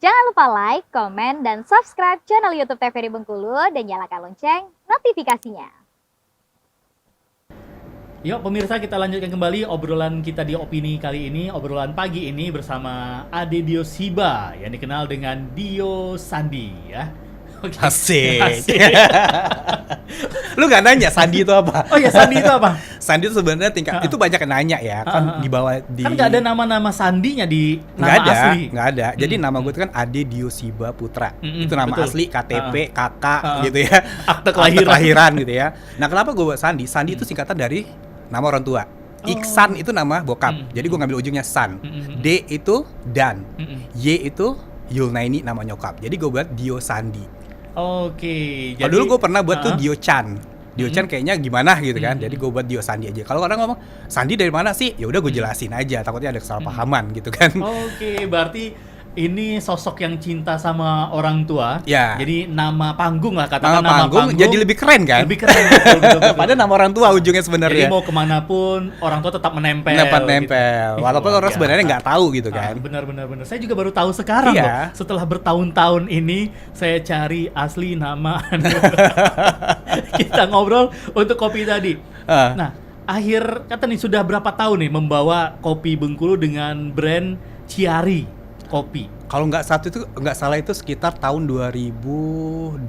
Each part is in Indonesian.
Jangan lupa like, komen, dan subscribe channel YouTube TVRI Bengkulu dan nyalakan lonceng notifikasinya. Yuk pemirsa, kita lanjutkan kembali obrolan kita di Opini kali ini. Obrolan pagi ini bersama Ade Dio Siba yang dikenal dengan Dio Sandi ya. Oke. Asik. Lu gak nanya Sandi itu apa? Oh ya, Sandi itu apa? Sandi itu sebenarnya tingkat itu banyak yang nanya ya, kan di bawah di Kan nggak ada nama-nama Sandinya di nggak nama ada, asli. nggak ada. Jadi nama gue itu kan Ade Dio Siba Putra. Itu nama betul. asli, KTP, kakak gitu ya. Akte kelahiran gitu ya. Nah, kenapa gue buat Sandi? Sandi itu singkatan dari nama orang tua. Iksan itu nama bokap. Jadi gue ngambil ujungnya San. D itu Dan. Y itu Yulnaini nama nyokap. Jadi gue buat Dio Sandi. Oke. Kalau dulu gue pernah buat tuh Dio Chan. Dio Chan kayaknya gimana gitu kan. Jadi gue buat Dio Sandi aja. Kalau orang ngomong Sandi dari mana sih? Ya udah gue jelasin aja. Takutnya ada kesalahpahaman gitu kan. Oke, berarti ini sosok yang cinta sama orang tua. Ya. Jadi nama panggung lah, katakan Nama panggung jadi lebih keren kan? Lebih keren. Betul. Padahal nama orang tua ujungnya Jadi sebenarnya. mau kemanapun orang tua tetap menempel. Nempel. Gitu. Walaupun orang sebenarnya nggak tahu gitu kan. Benar. Saya juga baru tahu sekarang Iya. loh. Setelah bertahun-tahun ini saya cari asli nama. Kita ngobrol untuk kopi tadi. Nah, akhir kata nih sudah berapa tahun nih membawa kopi Bengkulu dengan brand Ciari Kopi. Kalau nggak salah itu sekitar tahun 2022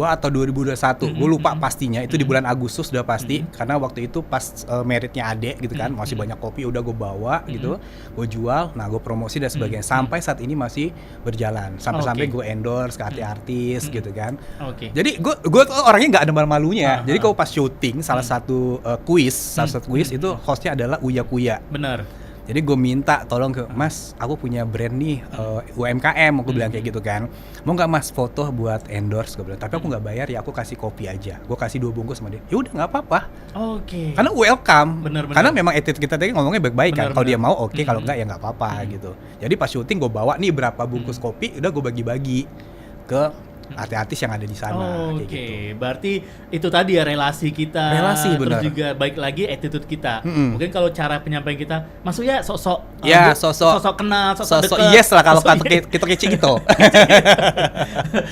atau 2021. Gue lupa pastinya. Itu di bulan Agustus udah pasti. Karena waktu itu pas meritnya adek gitu kan, masih banyak kopi udah gue bawa gitu. Gue jual, nah gue promosi dan sebagainya. Sampai saat ini masih berjalan. Sampai gue endorse ke artis gitu kan. Jadi gue tuh orangnya nggak ada malu-malunya. Jadi kalau pas syuting salah satu quiz itu hostnya adalah Uya Kuya. Benar. Jadi gue minta tolong ke Mas, aku punya brand nih UMKM, aku bilang kayak gitu kan. Mau nggak Mas foto buat endorse? Gue bilang, tapi aku nggak bayar ya, aku kasih kopi aja. Gue kasih 2 bungkus sama dia. Ya udah nggak apa-apa. Oke. Karena welcome. Bener. Karena memang attitude kita tadi ngomongnya baik-baik kan. Kalau dia mau oke, kalau nggak ya nggak apa-apa gitu. Jadi pas syuting gue bawa nih berapa bungkus kopi, udah gue bagi-bagi ke artis-artis yang ada di sana. Oke, gitu. berarti itu tadi ya relasi kita. Relasi, terus benar. juga baik lagi attitude kita. Mungkin kalau cara penyampaian kita, maksudnya sosok kenal, sosok dekat. Yes lah kalau kata kita kecil gitu.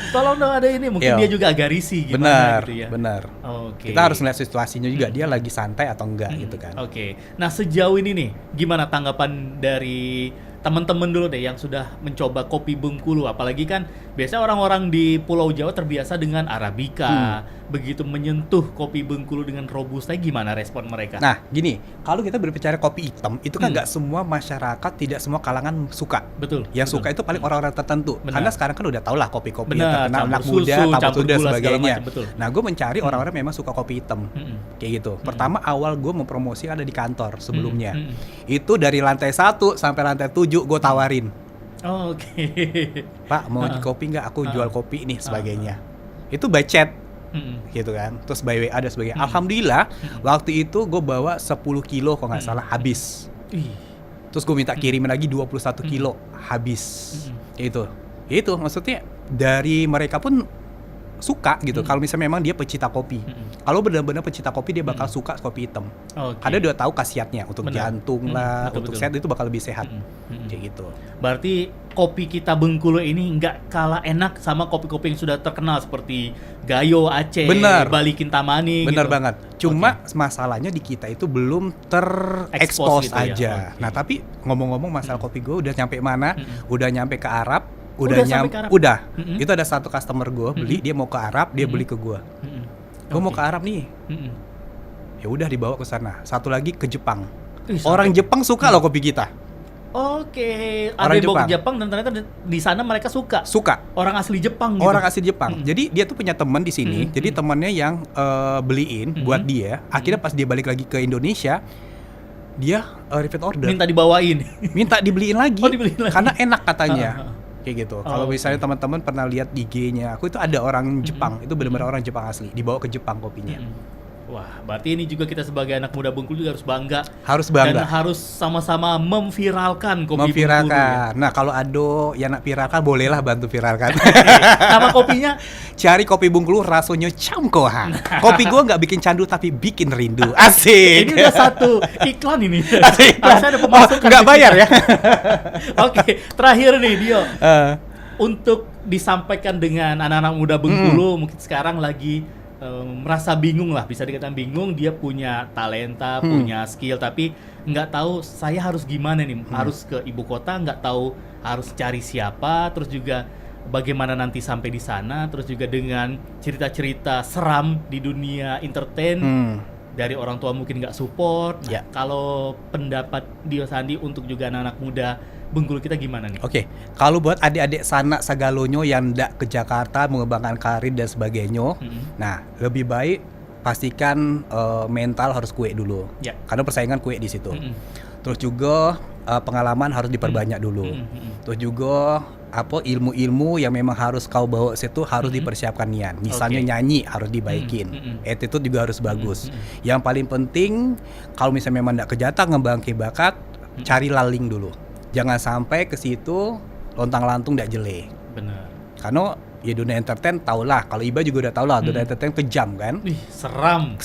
Tolong dong ada ini, mungkin dia juga agak risih gimana gitu ya. Benar. Oke. Kita harus melihat situasinya juga, dia lagi santai atau enggak gitu kan. Oke. Nah, sejauh ini nih, gimana tanggapan dari teman-teman dulu deh yang sudah mencoba kopi Bengkulu, apalagi kan biasanya orang-orang di Pulau Jawa terbiasa dengan Arabica, begitu menyentuh kopi Bengkulu dengan Robusta, gimana respon mereka? Nah, gini, kalau kita berbicara kopi hitam, itu kan nggak semua masyarakat, tidak semua kalangan suka. Betul. Yang suka itu paling orang-orang tertentu. Benar. Karena sekarang kan udah tau lah kopi-kopi yang Benar, terkenal anak campur muda, susu, campur campur susu dan gula, segala sebagainya. macam, betul. Nah, gue mencari orang-orang yang memang suka kopi hitam, kayak gitu. Pertama awal gue mempromosi ada di kantor sebelumnya. Itu dari lantai 1 sampai lantai 7 gue tawarin. Oke. Pak, mau kopi nggak? Aku jual kopi nih sebagainya. Itu by chat. Gitu kan, terus by WA dan sebagainya. Alhamdulillah waktu itu gue bawa 10 kilo kalau nggak salah habis. Terus gue minta kirimin lagi 21 kilo habis. Itu maksudnya dari mereka pun suka gitu. Kalau misalnya memang dia pecinta kopi, kalau benar-benar pecinta kopi dia bakal suka kopi hitam. Karena dia tahu khasiatnya untuk jantung lah, untuk sehat itu bakal lebih sehat. Kayak gitu. Berarti kopi kita Bengkulu ini nggak kalah enak sama kopi-kopi yang sudah terkenal seperti Gayo Aceh, Bali Kintamani. Bener gitu. banget. Cuma masalahnya di kita itu belum terekspos gitu aja. Ya? Nah tapi ngomong-ngomong masalah kopi gue udah nyampe mana? Udah nyampe ke Arab. Itu ada satu customer gue beli, dia mau ke Arab, dia beli ke gue. Gue mau ke Arab nih. Ya udah dibawa ke sana. Satu lagi ke Jepang. Orang Jepang suka loh kopi kita. Oke, Orang ada yang bawa ke Jepang dan ternyata di sana mereka suka. Orang asli Jepang gitu. Orang asli Jepang. Jadi dia tuh punya teman di sini. Jadi temannya yang beliin buat dia. Akhirnya pas dia balik lagi ke Indonesia, dia repeat order. Minta dibawain. Minta dibeliin lagi. Dibeliin lagi. Karena enak katanya. Kayak gitu. Kalau misalnya teman-teman pernah lihat di IG-nya, aku itu ada orang Jepang. Itu benar-benar orang Jepang asli. Dibawa ke Jepang kopinya. Wah, berarti ini juga kita sebagai anak muda Bengkulu juga harus bangga. Harus bangga. Dan harus sama-sama memviralkan kopi memviralkan. Bengkulu. Ya. Nah, kalau Ado yang nak viralkan, bolehlah bantu viralkan. Nama kopinya? Cari kopi Bengkulu rasanya camkoha. Kopi gua nggak bikin candu tapi bikin rindu. Asik. Ini udah satu iklan ini. Asik. Harusnya ada pemasukan. Nggak bayar ya. Oke, terakhir nih Dio. untuk disampaikan dengan anak-anak muda Bengkulu mungkin sekarang lagi merasa bingung lah, bisa dikatakan bingung, dia punya talenta, punya skill, tapi nggak tahu saya harus gimana nih, harus ke ibu kota, nggak tahu harus cari siapa, terus juga bagaimana nanti sampai di sana, terus juga dengan cerita-cerita seram di dunia entertain dari orang tua mungkin nggak support. Nah, kalau pendapat Dio Sandi untuk juga anak-anak muda Bengkulu kita gimana nih? Oke, kalau buat adik-adik sanak Sagalonyo yang ndak ke Jakarta mengembangkan karir dan sebagainya, nah lebih baik pastikan mental harus kuat dulu, karena persaingan kuat di situ. Terus juga pengalaman harus diperbanyak dulu. Terus juga ilmu-ilmu yang memang harus kau bawa situ harus dipersiapkan nian. Misalnya nyanyi harus dibaikin, attitude juga harus bagus. Yang paling penting kalau misalnya memang ndak ke Jakarta ngembangin bakat, cari laling dulu. Jangan sampai ke situ lontang-lantung ndak jelek. Benar. Karena ya dunia entertain taulah, kalau Iba juga udah tau lah dunia entertain kejam kan. Seram.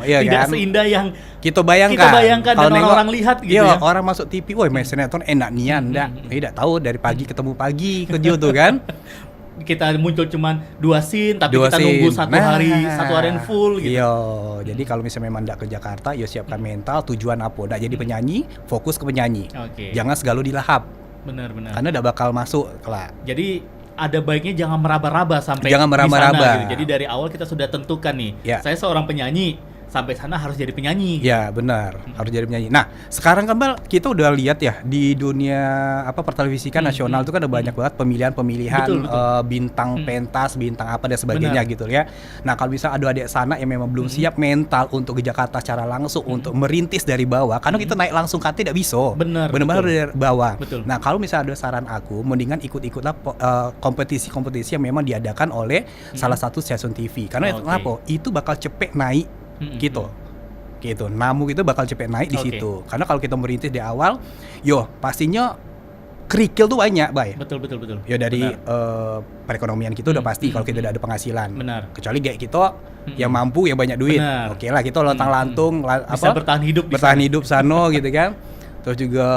Iya Tidak kan. seindah yang kita bayangkan dan orang-orang lihat gitu ya. Orang masuk TV, woi main sinetron enak nian ndak. Tidak tahu dari pagi ketemu pagi kerja tuh kan. Kita muncul cuman 2 scene tapi kita nunggu satu harian full gitu. Iya, jadi kalau misalnya memang ndak ke Jakarta, ya siapkan mental, tujuan apa? Ndak jadi penyanyi, fokus ke penyanyi. Jangan segala dilahap. Benar. Karena ndak bakal masuk kelak. Jadi ada baiknya jangan meraba-raba sampai jangan meraba-raba di sana gitu. Jadi dari awal kita sudah tentukan nih, saya seorang penyanyi, sampai sana harus jadi penyanyi. Ya benar, harus jadi penyanyi. Nah sekarang kan Bal, kita udah lihat ya di dunia pertelevisian nasional itu kan ada banyak banget pemilihan bintang pentas, bintang apa dan sebagainya gitu ya. Nah kalau bisa ada adik sana yang memang belum siap mental untuk ke Jakarta secara langsung, untuk merintis dari bawah, karena kita naik langsung kan tidak bisa. Benar-benar dari bawah. Nah kalau misalnya ada saran aku, mendingan ikut-ikutlah kompetisi-kompetisi yang memang diadakan oleh salah satu stasiun TV. Karena kenapa? Itu bakal cepet naik. Gitu. Namu itu bakal cepet naik di situ. Karena kalau kita merintis di awal, pastinya kerikil tuh banyak, Bay. Betul. Ya dari perekonomian kita udah pasti kalau kita udah ada penghasilan. Kecuali kayak kita yang mampu, yang banyak duit. Oke lah, kita lontang-lantung bisa bertahan hidup sana gitu kan. Terus juga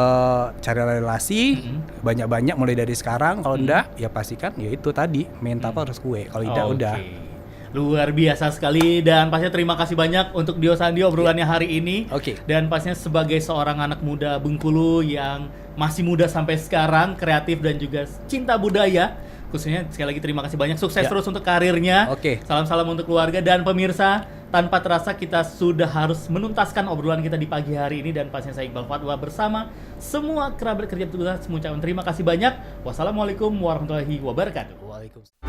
cari relasi banyak-banyak mulai dari sekarang. Kalau enggak, ya pastikan ya itu tadi mental harus kue. Kalau tidak udah. Luar biasa sekali, dan pastinya terima kasih banyak untuk Dio Sandi obrolannya hari ini. Dan pastinya sebagai seorang anak muda Bengkulu yang masih muda sampai sekarang, kreatif dan juga cinta budaya, khususnya sekali lagi terima kasih banyak, sukses terus untuk karirnya. Salam-salam untuk keluarga dan pemirsa. Tanpa terasa kita sudah harus menuntaskan obrolan kita di pagi hari ini, dan pastinya saya Iqbal Fatwa bersama semua kerabat kerja petugas mengucapkan terima kasih banyak. Wassalamualaikum warahmatullahi wabarakatuh. Waalaikumsalam.